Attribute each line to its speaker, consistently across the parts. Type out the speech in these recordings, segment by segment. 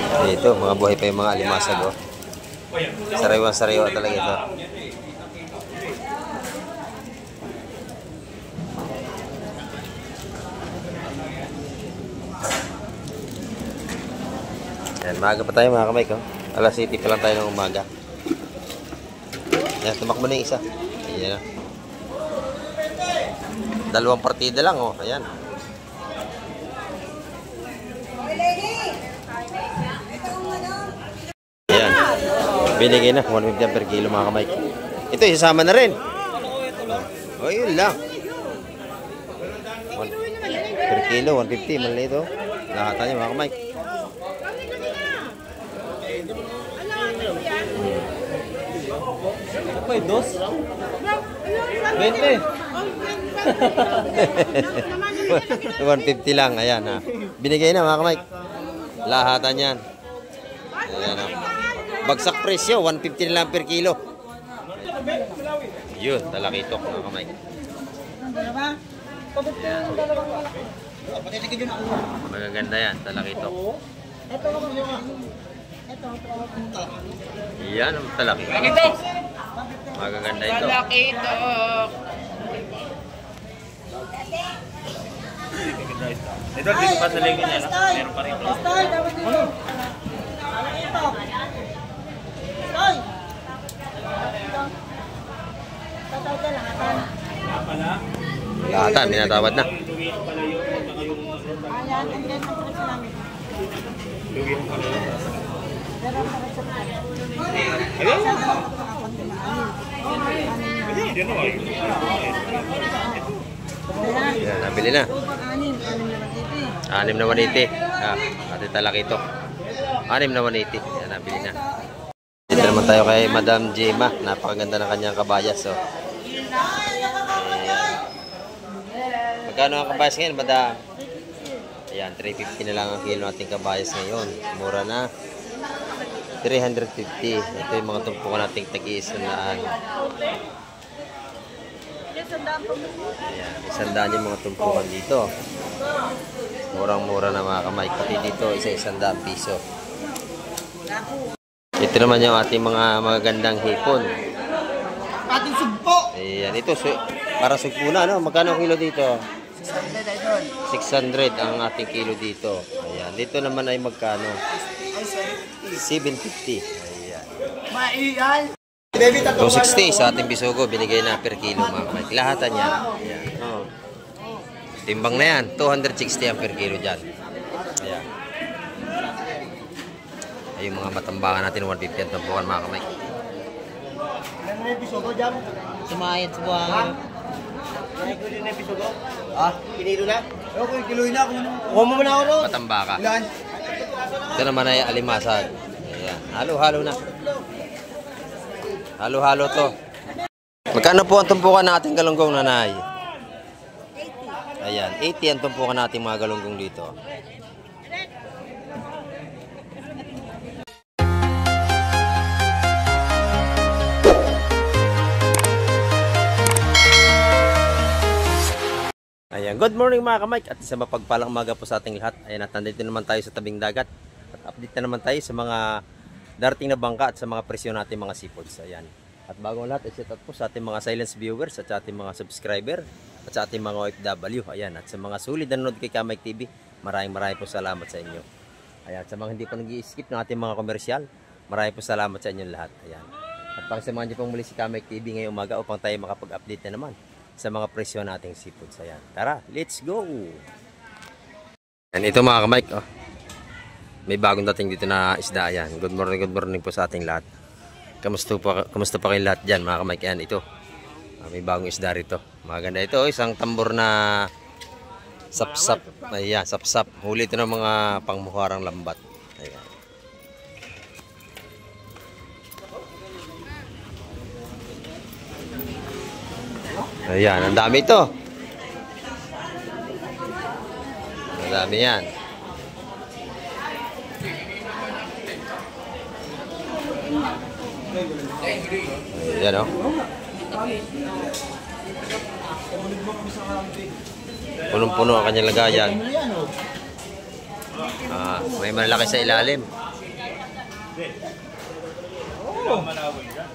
Speaker 1: Dito, mga buhay pa yung mga alimasag, oh. Sariwan-sariwa talaga ito. Yan, maaga pa tayo mga kamay ko. Alas 7 pa lang tayo ng umaga. Yan, tumakbo na yung isa. Ayan na. Dalawang partida lang, oh. Ayan. Ayan. Binigay na. 150 per kilo mga kamay. Ito, isasama na rin. Oh, yun lang. Per kilo, 150. Mali ito. Lahatan niya mga kamay.
Speaker 2: May dos? 20.
Speaker 1: 150 lang, ayan ha. Binigay na mga kamay. Lahatan yan. Ayan ha. Bagsak presyo, 150 na lang per kilo. Yun, talakitok mga kamay. Magaganda yan, talakitok. Yan ang talakitok. Magaganda ito.
Speaker 3: Talakitok.
Speaker 2: Ito, dito pa sa linggo niya. Meron pa rin.
Speaker 4: Stoy, dapat dito. Talakitok. Stoy. Tatawag ka lahatan.
Speaker 1: Lahatan, minatawad na.
Speaker 4: Ayan, and then ang presyo namin. Pero ang presyo namin.
Speaker 1: Yan, nabili na. 6 na 180. Ah, ate talakitok. 6 na 180. Yan, nabili na. Dito naman tayo kay Madam Gemma. Napakaganda ng kanyang kabayas. So. Magkano ang kabayas ngayon, Madam? Ayan, 350 na lang ang kilo nating kabayas ngayon. Mura na. 350. Ito yung mga tumpukan nating tag-iisandaan. Ayan, 100 yung mga tumpukan dito. Murang-mura na mga kamay. Pati dito, isa-100 piso. Ito naman yung ating mga magagandang hipon.
Speaker 4: Ating sugpo.
Speaker 1: Ayan, ito para sugpo na, no? Magkano ang kilo dito? 600 ang ating kilo dito. Ayan, dito naman ay magkano? 750. Ayan.
Speaker 4: Maiyan.
Speaker 1: 260 sa ating bisogo, binigay na per kilo mga kamay. Lahatan yan. Ayan. Oh. Timbang na yan, 260 ang per kilo dyan. Ayan. Ay, yung mga matambangan natin, 150 ang tampukan mga kamay.
Speaker 4: Sumayad sa buhangin. Ah, kinilo na? Okay, kiloy na ako. Kuha mo muna ako, no?
Speaker 1: Matambaka.
Speaker 4: Ilan?
Speaker 1: Ito naman ay alimasag. Ayan. Halo-halo na. Halo-halo to. Magkano po ang tumpukan ng ating galunggong, nanay? 80. Ayan, 80 ang tumpukan nating mga galunggong dito. Ayan, good morning mga kamay at isang mapagpalang umaga po sa ating lahat. Ayan, at nandito naman tayo sa tabing dagat at update na naman tayo sa mga darating na bangka at sa mga presyo natin mga seafoods. Ayan. At bago ang lahat, i-shout out po sa ating mga silence viewers at sa ating mga subscriber at sa ating mga OFW. Ayan, at sa mga sulit na nanonood kay Kamay TV, maraming po salamat sa inyo. Ayan, at sa mga hindi pa nag-i-skip ng ating mga komersyal, maraming po salamat sa inyong lahat. Ayan. At pagsamahan niyo pong muli si Kamay TV ngayong umaga upang tayo makapag-update na naman sa mga presyo nating seafoods. Ayan. Tara, let's go! Ayan, ito mga kamay, oh. May bagong dating dito na isda. Ayan. Good morning po sa ating lahat. Kamusta pa kayong lahat dyan mga kamay? Ayan, ito. May bagong isda rito. Maganda ito. Isang tambor na sapsap. Ayan, sapsap. Huli ito ng mga pangmuharang lambat. Ayan. Ayan, ang dami ito. Ang dami yan. Ayan o. Punong-puno ang kanyang lagayan. May malaki sa ilalim.
Speaker 2: Oo. Malawin ka.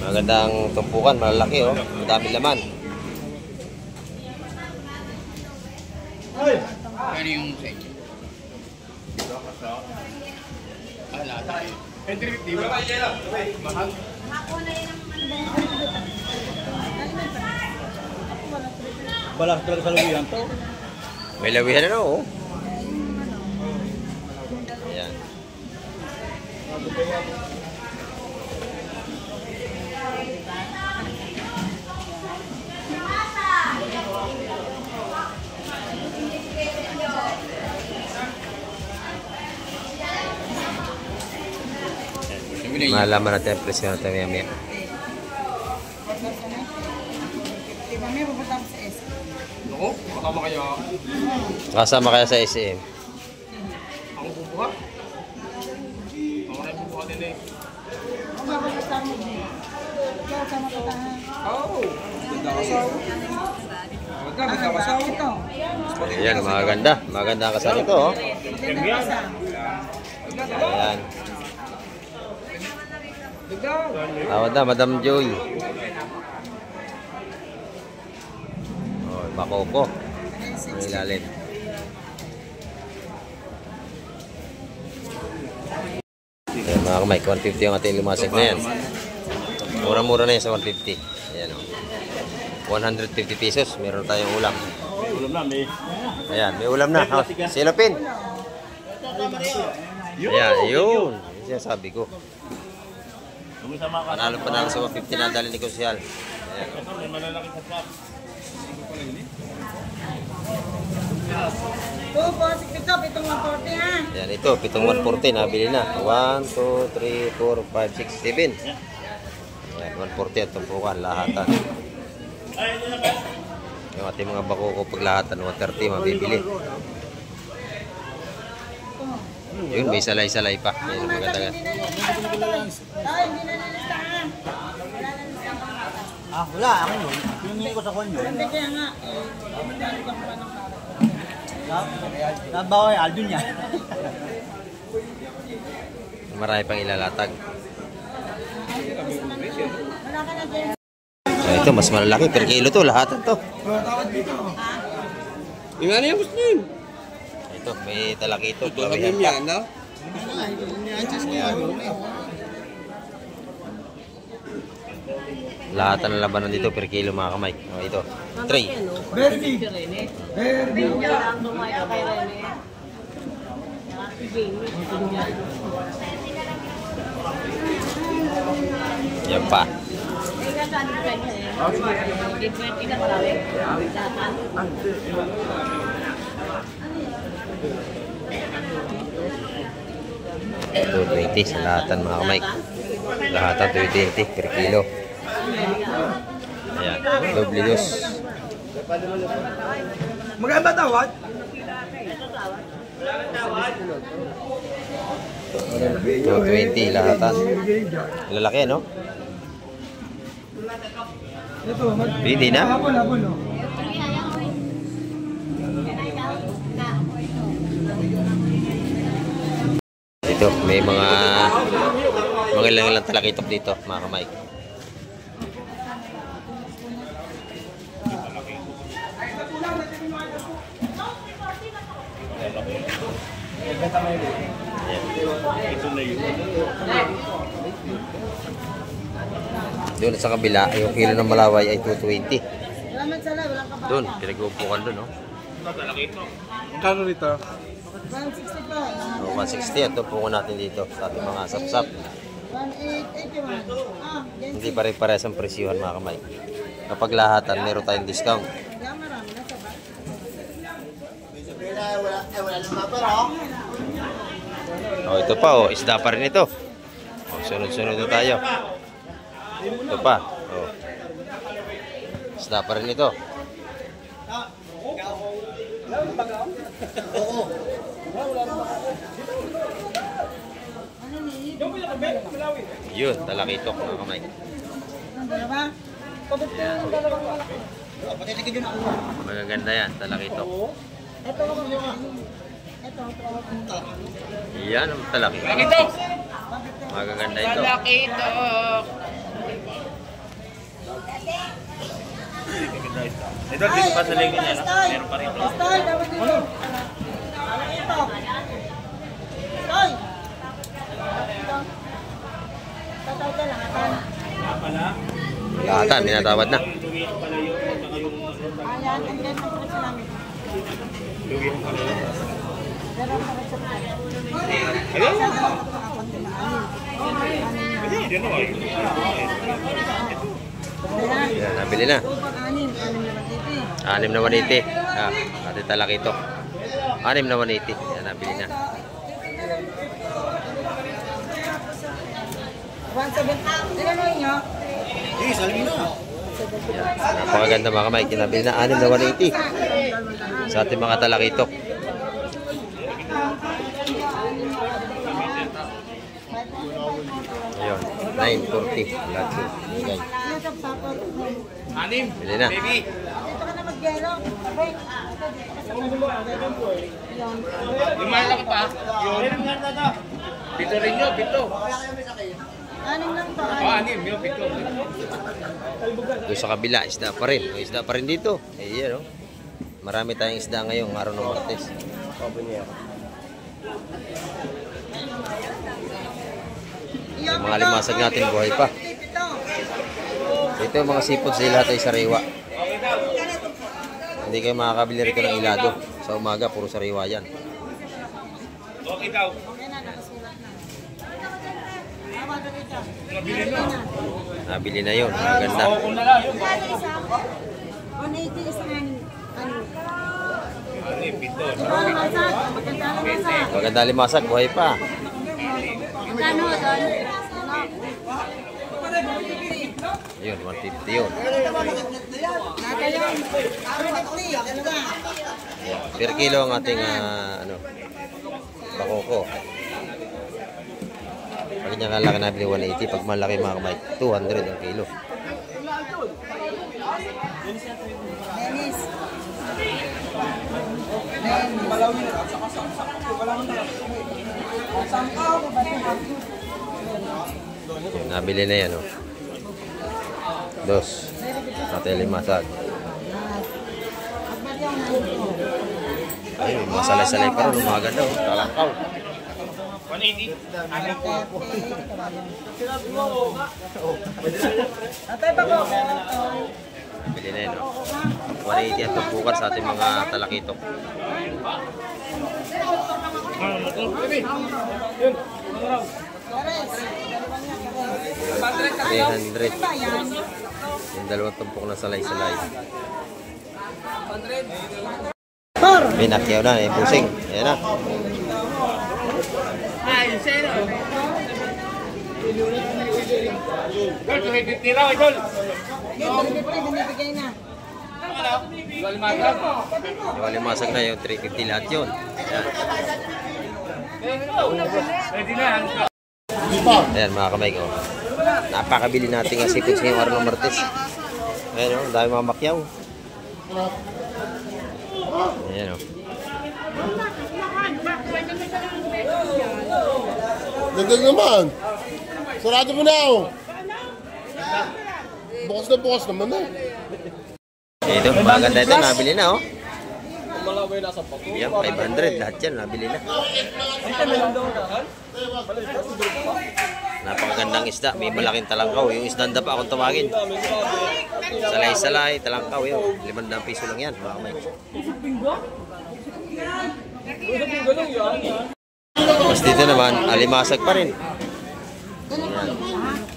Speaker 1: Magandang tumpukan, malalaki oh. Madami laman.
Speaker 4: Ano yung sa inyo? Lahat tayo. Entry, di ba? Mahal. Balak talaga sa luwihan to.
Speaker 1: May lawihan na oh. Ayan. Malaman natin ang presyo natin maya-maya.
Speaker 3: Mamaya pupunta ako sa S.
Speaker 4: Ako, makama kaya
Speaker 1: Kasama kaya sa SM.
Speaker 4: ako bubuha. Ako na yung bubuha din eh.
Speaker 3: Ako makakasama din. Ikaw sama kita ha.
Speaker 4: Oo. Ganda ka sa Huwag ka, may kawasawa.
Speaker 3: Ito.
Speaker 1: Ayan, maganda. Maganda ang kasama ito oh.
Speaker 3: Ganda ka sa.
Speaker 1: Ayan. Tawad na, Madam Joy. Oh, bakoko. Ang ilalim. Ayan, mga kamay, 150 ang ating lumasag na yan. Mura-mura na yan sa 150. Ayan oh. 150 pesos, meron tayong ulam.
Speaker 2: Ulam na, may...
Speaker 1: Ayan, may ulam na. Oh, silopin. Ayan, yun. Yung sinasabi ko.
Speaker 2: Sumisama ka.
Speaker 1: Panalo sa 150 na dali ni Kusyal. Ayan.
Speaker 2: Ito, may malalaki sa trap.
Speaker 3: Ito po, ito, itong 140 ha.
Speaker 1: Ayan, ito, pitong 140, nabili na. 1, 2, 3, 4, 5, 6, 7. Ayan, 140 at tumpukan, lahatan. Yung ating mga bakoko paglahatan, 130, mabibili. Yun, may salay-salay pa. Ayan, maganda nga.
Speaker 3: Hindi na nilista ha. Wala na nilista ka.
Speaker 4: Wala, ako yun. Pinungi ko sa kwan yun.
Speaker 3: Hindi kaya nga. Magkano ka pa ng
Speaker 4: Nabawa yung Aldun niya.
Speaker 1: Marami pang ilalatag.
Speaker 3: Wala ka na dyan.
Speaker 1: So, ito, mas malalaki. Per kilo to, lahatan to.
Speaker 4: Yung ano yung gusto niyo?
Speaker 1: Ito, may talaki ito.
Speaker 4: Kami
Speaker 1: Klawihan pa.
Speaker 4: yan, no?
Speaker 1: Lahatan ng labanan dito per kilo mga kamay. O, ito, 3. Yan pa. Ito, 20 sa lahatan mga kamay. Lahatan 20 per kilo. Ayan, doble dos.
Speaker 4: Magkano ba tawad?
Speaker 1: 220 lahatan. Lalaki, no? Pwede na? Ito, may mga ilang talakitok dito, mga kamay.
Speaker 2: Ito na yun.
Speaker 1: Doon sa kabila, yung kilo ng malaway ay 220.
Speaker 3: Salamat sala, walang kabahan.
Speaker 1: Doon, pinag-uupukan doon, no?
Speaker 2: Malalaki ito.
Speaker 4: Kano rito?
Speaker 3: 160 pa.
Speaker 1: So, 160 at tupungan natin dito sa ating mga sapsap.
Speaker 3: 1881. Yan.
Speaker 1: Hindi pare-parehas ang presyuhan, mga kamay. Kapag lahatan, meron tayong discount.
Speaker 3: Kaya marami na sa ba?
Speaker 1: Oh, ito pa, oh, isda pa rin ito. Oh, sunod-sunod na tayo. Ito pa. Oh. Isda pa rin ito. Yun, talakitok mga kamay.
Speaker 3: Ang dalawa? Pagod ko yung dalawang malaki.
Speaker 1: Magaganda yan, talakitok.
Speaker 3: Ito ako ito.
Speaker 1: Yan ang talakitok.
Speaker 4: Talakitok!
Speaker 1: Magaganda ito.
Speaker 4: Talakitok!
Speaker 2: Ito, dito pa sa lingin niya. Meron pa rito.
Speaker 3: Stoy, dapat dito. Ito. Stoy. Tatawag ka lang, atan.
Speaker 1: Lahatan, minatawad na.
Speaker 3: Ayan, and then ang presyo namin. Pero ang presyo namin.
Speaker 2: Ayun.
Speaker 3: Anim.
Speaker 2: Yan o.
Speaker 1: Yan, nabili na.
Speaker 3: Anim naman dito.
Speaker 1: 6 na 180. Ah, ate talakitok. 6 na 180. Yan, nabili na.
Speaker 3: 170. Ilan mo inyo?
Speaker 1: Napakaganda mga kamay. Kinabili na 6 na 180. Sa ating mga talakitok. Ayun, 940. Lahat yun. Okay.
Speaker 4: Anim!
Speaker 1: Bili na.
Speaker 4: Baby!
Speaker 3: Dito ka na mag-yelo. Wait.
Speaker 4: Yung malaki pa. Yun. Pito rin yun, pito.
Speaker 3: Anim lang to.
Speaker 4: Oh, anim, yun, pito.
Speaker 1: Doon sa kabila, isda pa rin. May isda pa rin dito. Eh, yan, oh. Marami tayong isda ngayong araw ng Martes. Yung mga limasag natin, buhay pa. Ito yung mga seafood sa lahat ay sariwa. Hindi kayo makakabili rito ng ilado. Sa umaga, puro sariwa yan.
Speaker 4: Okay daw. Nabili na.
Speaker 1: Nabili na yun. Maganda.
Speaker 4: Ako na lang yun.
Speaker 3: 180 isang anim.
Speaker 4: Anim, pito.
Speaker 1: Maganda limasag, buhay pa.
Speaker 3: Magkano doon?
Speaker 1: Yun, 150 yun.
Speaker 3: Nata yun. 150. Ano ba?
Speaker 1: Ayan. Per kilo ang ating bakoko. Pag niya kalaki nabili 180, pag malaki mga kamay, 200 ang kilo.
Speaker 3: Dennis.
Speaker 1: Yun, nabili na yan, oh. Dos. Natin limasag. Ayun, mga salay-salay pa rin, maganda, oh. Talangkaw.
Speaker 4: 180. Anim.
Speaker 3: Atay pa ko.
Speaker 1: Bili na yun, oh. 180 ang tumpukan sa ating mga talakitok.
Speaker 3: Pares.
Speaker 1: 300.
Speaker 3: Ba yan?
Speaker 1: Yung dalawang tumpok na salay-salay.
Speaker 3: Por.
Speaker 1: May nakyaw na, eh, pusing. Ayan na.
Speaker 4: Ay, zero. Idol, 250 lang, idol.
Speaker 3: Binibigay na.
Speaker 4: Idol, matag.
Speaker 1: Yung limasag na yung 350 lahat yun. Ayan.
Speaker 4: Pwede na.
Speaker 1: Ayan mga kamay ko. Napakabili natin ang seafood ngayong araw ng Martes. Ayan o, dami mga makyaw. Ayan o.
Speaker 5: Ganda naman. Sarado mo na ako. Bukas naman na.
Speaker 1: Ito, maganda ito. Nabili na o. Yan, 500. Lahat yan, nabili na. Napakagandang isda. May malaking talangkaw. Yung isdang dapa akong tawagin. Salay-salay, talangkaw yun. 500 piso lang yan, mga kamay. Mas dito naman, alimasag pa rin. Ayan.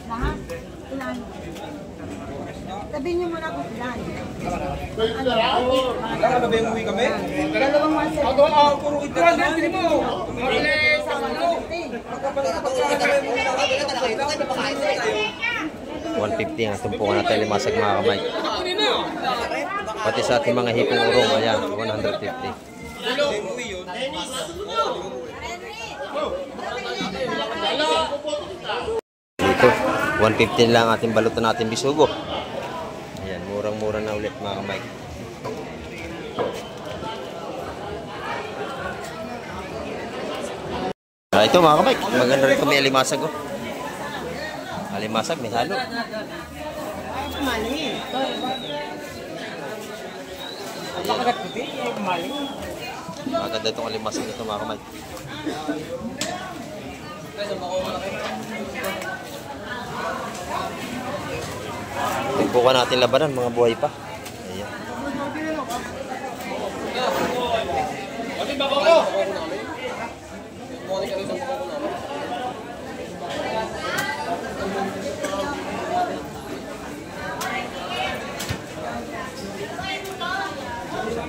Speaker 3: Lahat. Ilan? Sabihin niyo muna kung ilan. Dalawang 170.
Speaker 4: Puro ito lang, hindi mo.
Speaker 3: Isang
Speaker 1: 150 ang tumpukan natin limasag mga kamay. Pati sa ating mga hipong urong, ayan, 150. Dito, 150 lang ating balutan natin bisugo. Ayan, murang mura na ulit mga kamay. Ito mga kamay, maganda rin may alimasag oh. Alimasag, may halo.
Speaker 4: Pakagat puti, mali.
Speaker 1: Maganda itong alimasag nito mga kamay. Tigbukan natin labanan, mga buhay pa. Ayan.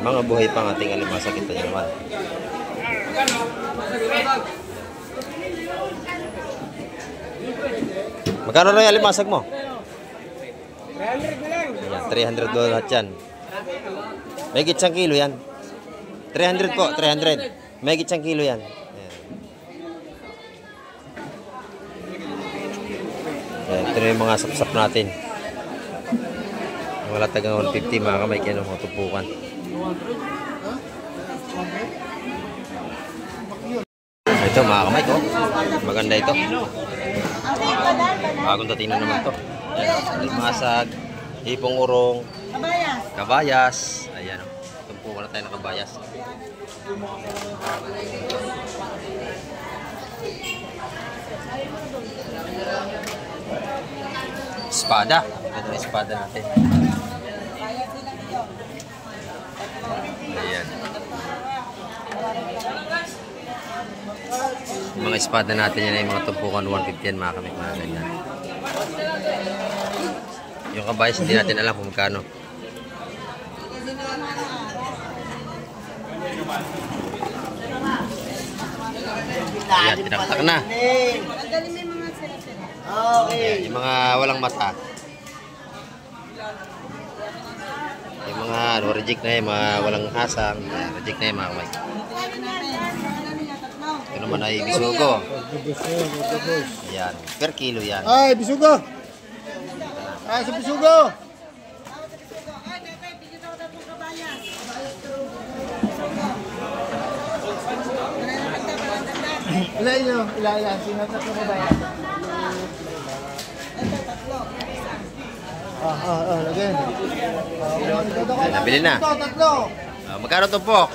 Speaker 1: Mga buhay pa ang ating alimasag ito naman. Magkano lang yung alimasag mo?
Speaker 4: 300 na lang.
Speaker 1: Ayan, $300 lahat yan. May gitsang kilo yan. 300 po, 300. May gitsang kilo yan. Ayan. Ayan, ito na yung mga sapsap natin. Wala tagang 150 mga kamay, kaya nung tupukan. Ito mga kamay ko. Maganda ito. Bagong dating na naman ito. Alimasag, hipong urong,
Speaker 3: Kabayas.
Speaker 1: kabayas. Ayan o. Tumpukan na tayo ng kabayas. Espada. Ito na espada natin. Ayan. Yung mga espada natin yan ay mga tumpukan 150 yan mga kamay. Mga ganyan. Yung kabayas hindi natin alam kung magkano. Ayan, tinaktak na.
Speaker 3: Ang may mga sila-sila.
Speaker 1: Ayan, yung mga walang mata. Yung mga reject na yung mga walang hasang. Ayan, reject na yung mga kamay. Ito naman ay bisugo. Ayan, per kilo yan.
Speaker 5: Ay, bisugo! Ay, sa bisugo! Ilan nyo? Ilan? Sino tatlo ko ba yan? Lagyan.
Speaker 1: Nabili na.
Speaker 5: Tatlo!
Speaker 1: Magkano tumpok?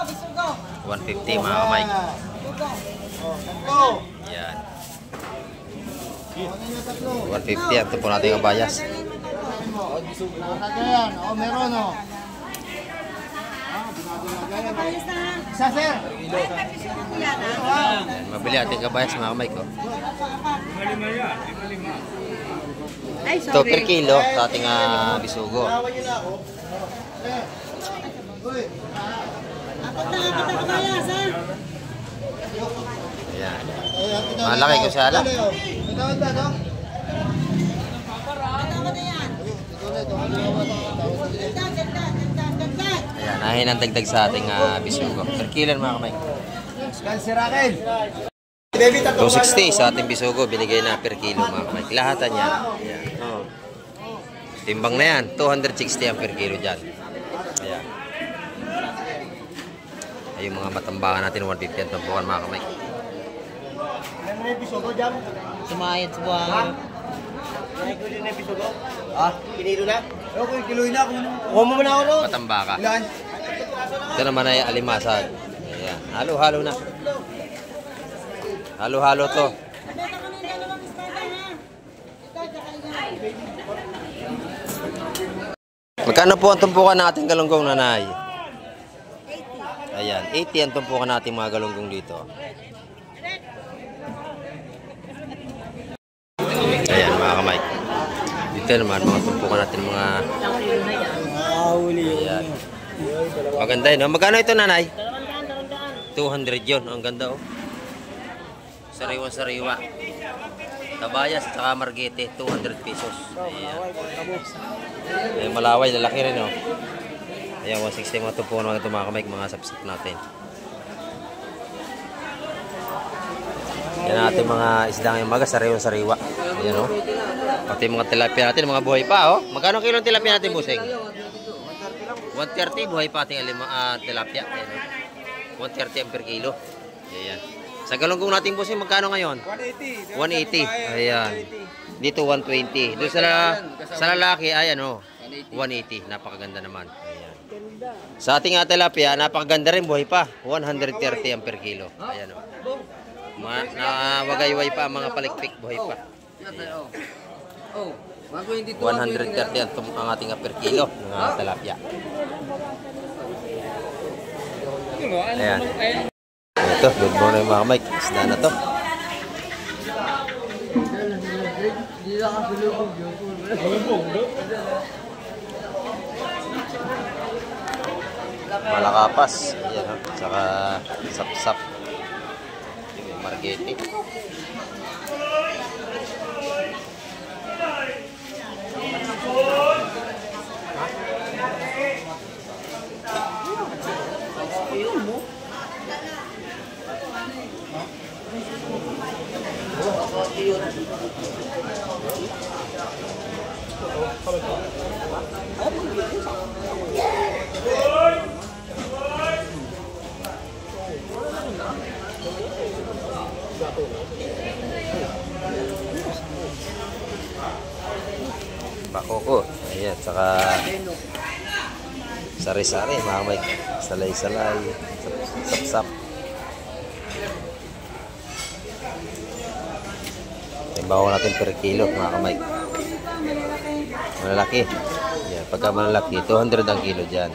Speaker 3: Bisugo.
Speaker 1: 150 mga kamay.
Speaker 5: Tatlo!
Speaker 1: Ayan.
Speaker 5: Ano nyo tatlo?
Speaker 1: 150 ang tumpok natin ang bayas.
Speaker 5: Lagayan. O, meron o.
Speaker 3: Kabayas na ha.
Speaker 5: Isa, sir.
Speaker 1: Ayan, mabili ating kabayas mga kamay ko.
Speaker 3: Ay,
Speaker 1: Ito per kilo sa ating bisugo.
Speaker 5: Tawa nyo na ako. Uy.
Speaker 3: Apat na kabayas ha.
Speaker 1: Ayan.
Speaker 5: Ayan,
Speaker 1: Malaki ko siya alam.
Speaker 5: Tawad ba, no?
Speaker 3: Tama na yan. Dagdag.
Speaker 1: Ayan, nahin ang dagdag sa ating bisugo. Per kilo mga kamay.
Speaker 5: Sirakin.
Speaker 1: 260 sa ating bisugo. Binigay na per kilo mga kamay. Lahatan yan. Ayan. Timbang na yan. 260 ang per kilo dyan. Ayan. Ay, yung mga matambakan natin 150 ang tampukan mga kamay.
Speaker 5: Ano na yung bisugo dyan?
Speaker 4: Sumayad sa buwan.
Speaker 5: Kinilo na yung bisugo? Ah, kinilo na? Okay, kiloy na. Kuha mo na ako, no?
Speaker 1: Matambaka.
Speaker 5: Ilan?
Speaker 1: Ito naman ay alimasag. Ayan. Halo-halo na. Halo-halo to.
Speaker 3: Beta ko na yung dalawang espada ha. Ito, tsaka yan.
Speaker 1: Magkano po ang tumpukan ng ating galunggong, nanay? 80. Ayan, 80 ang tumpukan nating mga galunggong dito. Ayan mga kamay. Dito naman mga tumpukan natin mga... Ayan. Maganda yun. Magkano ito, nanay? 200 yun. Ang ganda oh. Sariwa-sariwa. Tabayas at saka margete, 200 pesos. Ayan. Ayan, malaway, lalaki rin oh. Ayan, 160 mga tumpukan mga ito mga kamay, mga sapsap natin. Yan natin mga isda ngayong maga, sariwa-sariwa. Ayan oh. Pati mga tilapia natin, mga buhay pa, oh. Magkano kilo ng tilapia natin, Busing? 130, buhay pa ating tilapia. Ayan, oh. 130 ang per kilo. Ayan. Sa galunggong natin, Busing, magkano ngayon?
Speaker 5: 180.
Speaker 1: 180. Ayan. Dito 120. Doon sa lalaki, ayan, oh. 180. Napakaganda naman. Ayan. Sa ating tilapia, napakaganda rin, buhay pa. 130 ang per kilo. Ayan, oh. Nawagayway pa ang mga palikpik, buhay pa.
Speaker 5: Oh,
Speaker 1: 130 ang ating per kilo ng tilapia. Ayan. Ito, good morning mga Mike. Isda na to. Malakapas. Ayan, oh. Saka sap-sap. Margete. Bakoko. Ayan, saka sari-sari, mga Mike. Salay-salay, sap-sap. Timbawa natin per kilo, mga Mike. Malalaki. Ayan, pagka malalaki, 200 ang kilo dyan.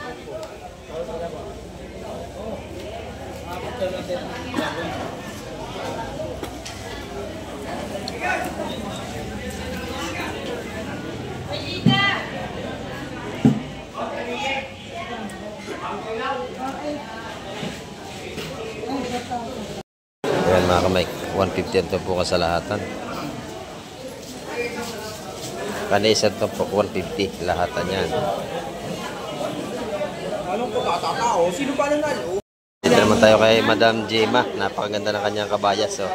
Speaker 1: Ayan mga kamay, 150 ang tumpok sa lahatan. Kanisa ang tumpok, 150 lahatan yan.
Speaker 5: Anong pagkakatao? Sino ba nanalo?
Speaker 1: Dito naman tayo kay Madam Jema. Napakaganda ng kanyang kabayas. Oh.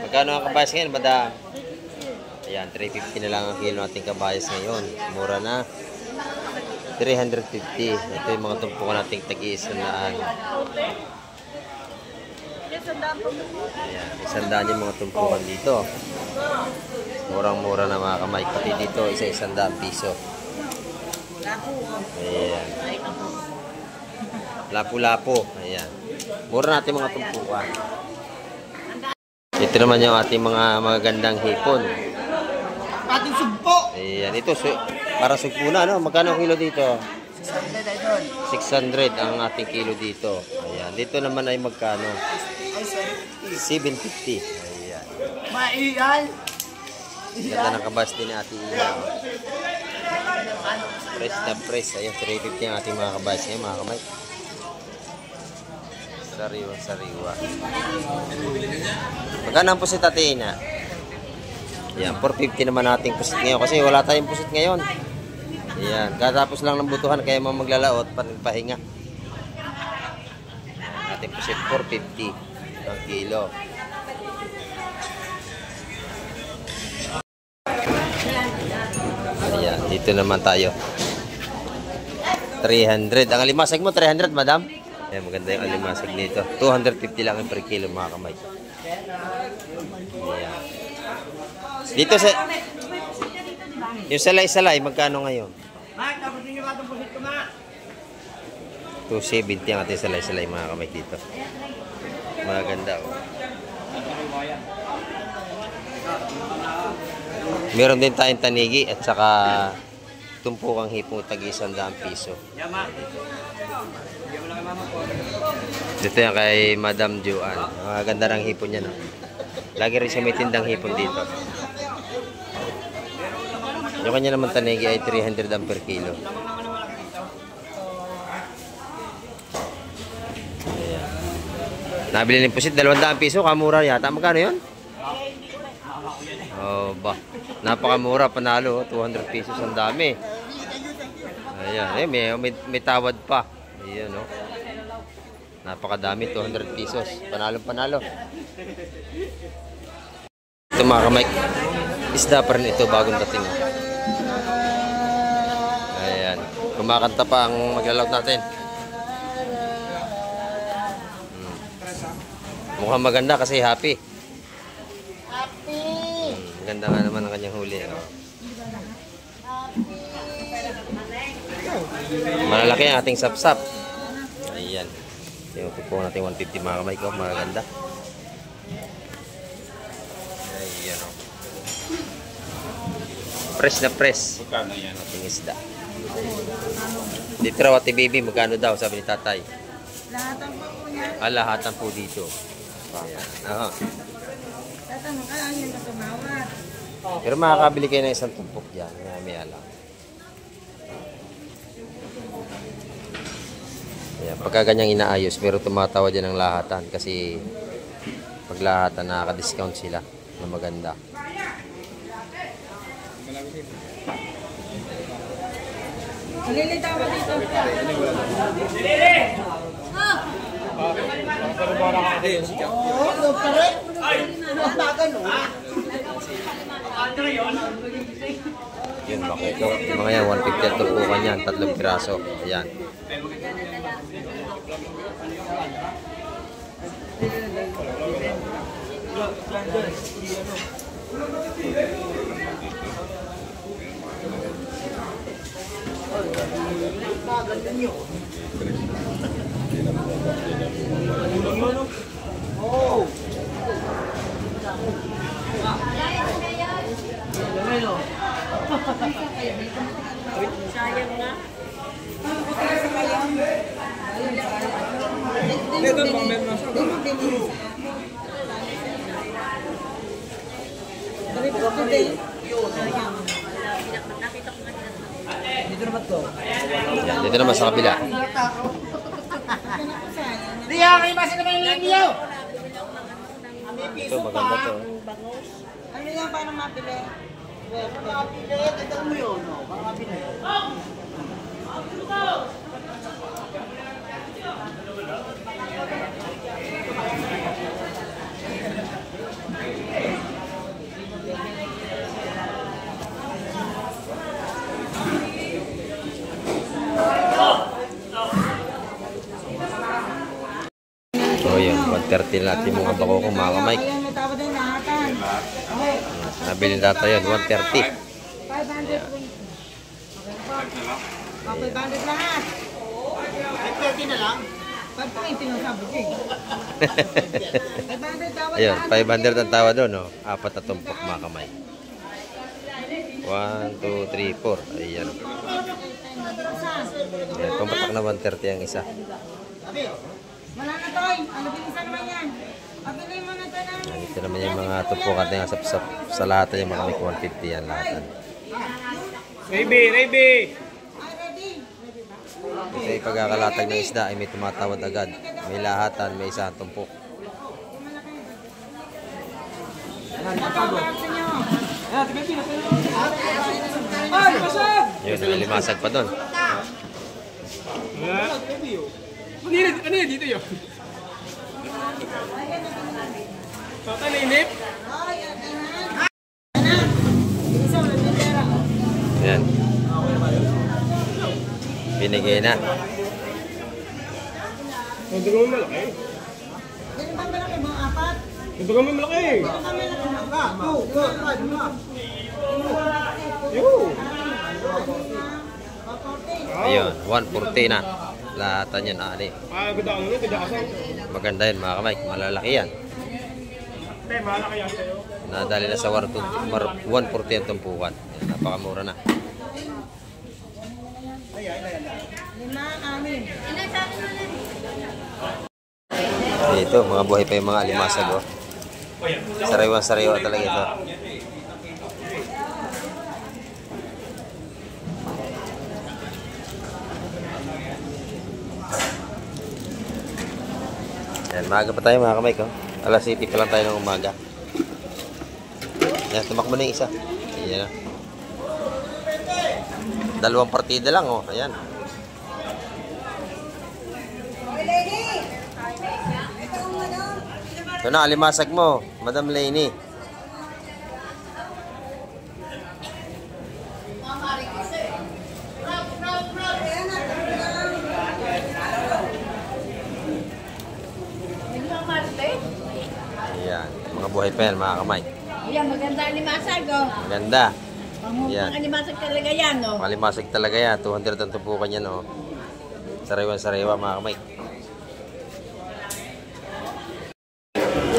Speaker 1: Magkano ang kabayas ngayon, Madam? Ayan, 350 na lang ang kilo nating kabayas ngayon. Mura na. 350. Ito yung mga tumpukan nating tag-iisandaan. Ayan, isandaan yung mga tumpukan dito. Murang-mura na mga kamay. Pati dito, isa-isandaan piso. Ayan. Lapu-lapo. Ayan. Mura natin mga tumpukan. Ito naman yung ating mga magagandang hipon.
Speaker 5: Ating sugpo!
Speaker 1: Ayan. Ito, para sugpo na, no? Magkano kilo dito? 600 ang ating kilo dito. Ayan. Dito naman ay magkano? 750. Ayan.
Speaker 5: Maiyan!
Speaker 1: Ganda ng kabas din ni Ate Ina. Press na press. Ayan, 350 ang ating mga kabas ngayon, mga kamay. Sariwa. Magkano ang pusit, Ate Ina? Ayan, 450 naman nating pusit ngayon. Kasi wala tayong pusit ngayon. Ayan, katapos lang ng butuhan kaya mga maglalaot, pahinga. Ating pusit, 450 ang kilo. Ayan, dito naman tayo. 300. Ang alimasag mo, 300, madam? Ayan, maganda yung alimasag nito. 250 lang per kilo, mga kamay. Ayan. Dito sa... Yung salay-salay, magkano ngayon? 270 ang ating salay-salay, mga kamay dito. Maganda, oh. Meron din tayong tanigi at saka tumpukang hipong tag-100 piso. Dito yan kay Madam Joan. Maganda ng hipon niya, no? Lagi rin siya may tindang hipon dito. Yung kanya naman tanigi ay 300 ang per kilo. Ayan. Nabili ng pusit, 200 piso. Kamura yata. Magkano yun? Oh, ba. Napakamura, panalo, 200 pesos, ang dami. Ayan, may tawad pa. Ayan, no. Napakadami, 200 pesos. Panalo. Ito mga kamay, isda pa rin ito, bagong dating. Ayan, kumakanta pa ang maglalaot natin. Mukhang maganda kasi happy. Maganda nga naman ang kanyang huli. Malalaki ang ating sapsap. Ayan. Tingnan po natin 150 mga kamay ko. Maganda. Ayan o. Fresh na fresh.
Speaker 2: Magkano yan?
Speaker 1: Ating isda. Dito raw ati baby, magkano daw sabi ni tatay?
Speaker 3: Lahatan po po niya.
Speaker 1: Lahatan po dito. Ayan. Aha.
Speaker 3: Tatanong ka lang yung tumawat.
Speaker 1: Pero makakabili kayo ng isang tumpok dyan. May alam. Ayan. Pagka ganyang inaayos, pero tumatawa dyan ng lahatan. Kasi pag lahatan, nakaka-discount sila na maganda.
Speaker 3: Malilitaw ka dito.
Speaker 1: Yun, bakit ito? Yung mga yan, 150 at tupukan yan. 3 piraso. Ayan.
Speaker 3: Sayang na.
Speaker 1: Ayan, dito naman sa kabila.
Speaker 5: Riya, kayo basa naman yung linya.
Speaker 1: Ito, maganda to.
Speaker 3: Ano yan, paano mapili?
Speaker 5: Mapili, tandaan mo yun. Mapili.
Speaker 1: So yun, 130 natin mga bako ko mga kamay.
Speaker 3: Ayan, may tawad yung lahatan.
Speaker 1: Nabili natin yun, 130.
Speaker 3: 500 lahat.
Speaker 5: 530 na lang.
Speaker 3: 520 ang sabi ko eh. 500 tawad
Speaker 1: Ayun,
Speaker 3: lahat.
Speaker 1: 500 ang tawa doon, no? 4 na tumpok mga kamay. 1, 2, 3, 4. Ayan. Ayan, pumatak na 130 ang isa.
Speaker 3: Wala na toy. Ano bilisan naman yan? Pabili mo na to ng...
Speaker 1: Ayan, ito naman yung mga tumpok at yung sa lahat yung mga 150 yan lahatan.
Speaker 4: Raybe!
Speaker 3: Ay, ready?
Speaker 1: Ito yung pagkakalatag ng isda ay may tumatawad agad. May lahatan, may isang tumpok. Yun, nalimasag pa doon.
Speaker 4: Ano yan dito yun? Tatalinip?
Speaker 1: Ayan. Binigay na.
Speaker 4: Ang dugo mo malaki.
Speaker 3: Ganun ba malaki mga apat?
Speaker 4: Ang dugo mo malaki.
Speaker 3: Ganun ba malaki mga
Speaker 1: Ayun, 140 na. Lahatan yan, ali.
Speaker 4: Ganda ang ulo, ganda kasang.
Speaker 1: Maganda yun mga kamay. Malalaki yan.
Speaker 4: Te, malaki yan sa'yo.
Speaker 1: Nadali na sa 140 ang tumpukan. Ayan, napakamura na.
Speaker 3: 5, 6.
Speaker 1: Dito, mga buhay pa yung mga alimasag. Oh. Sariwan-sariwa talaga ito. Yan, maaga pa tayo mga kamay ko. Alas 7 pa lang tayo ng umaga. Yan, tumakbo na yung isa. Ayan na. 2 partida lang, oh. Ayan. Ito na, alimasag mo, Madam Lainey. Ayan, mga buhay pa yan, mga kamay.
Speaker 3: Yan, maganda ang limasag, oh.
Speaker 1: Maganda.
Speaker 3: Pang alimasag talaga yan, oh.
Speaker 1: Malimasag talaga yan. 200 ang tumpukan yan, oh. Sariwa-sariwa, mga kamay.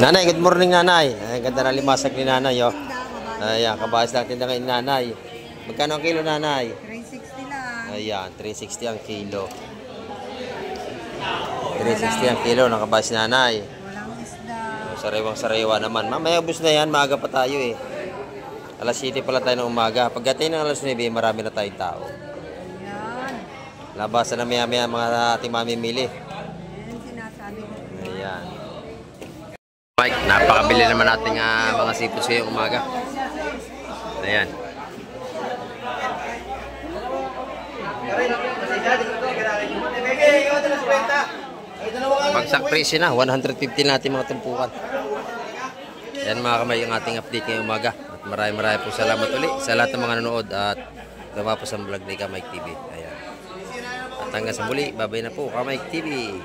Speaker 1: Nanay, good morning, nanay. Ay, ganda na limasag ni nanay, oh. Ayan, kabahas lang tinda ni nanay. Magkano ang kilo, nanay?
Speaker 3: 360 lang.
Speaker 1: Ayan, 360 ang kilo. 360 ang kilo, nakabahas ni nanay.
Speaker 3: Walang isda.
Speaker 1: Sariwang-sariwa naman. Mamaya bus na yan, maaga pa tayo eh. Alas 7 pala tayo ng umaga. Pagdating ng alas 9, marami na tayong tao.
Speaker 3: Yan.
Speaker 1: Labasan na maya-maya mga ating mamimili.
Speaker 3: Yan sinasabi ko.
Speaker 1: Ayan. Mike, napakabili naman natin mga seafoods ngayong umaga. Ayan. Bagsak presyo na, 150 natin mga tumpukan. Ayan mga kamay, yung ating update ngayong umaga. At maraming po salamat ulit sa lahat ng mga nanood at gawa po sa vlog ni Kamay TV. Ayan. At hanggang sa muli, babay na po Kamay TV.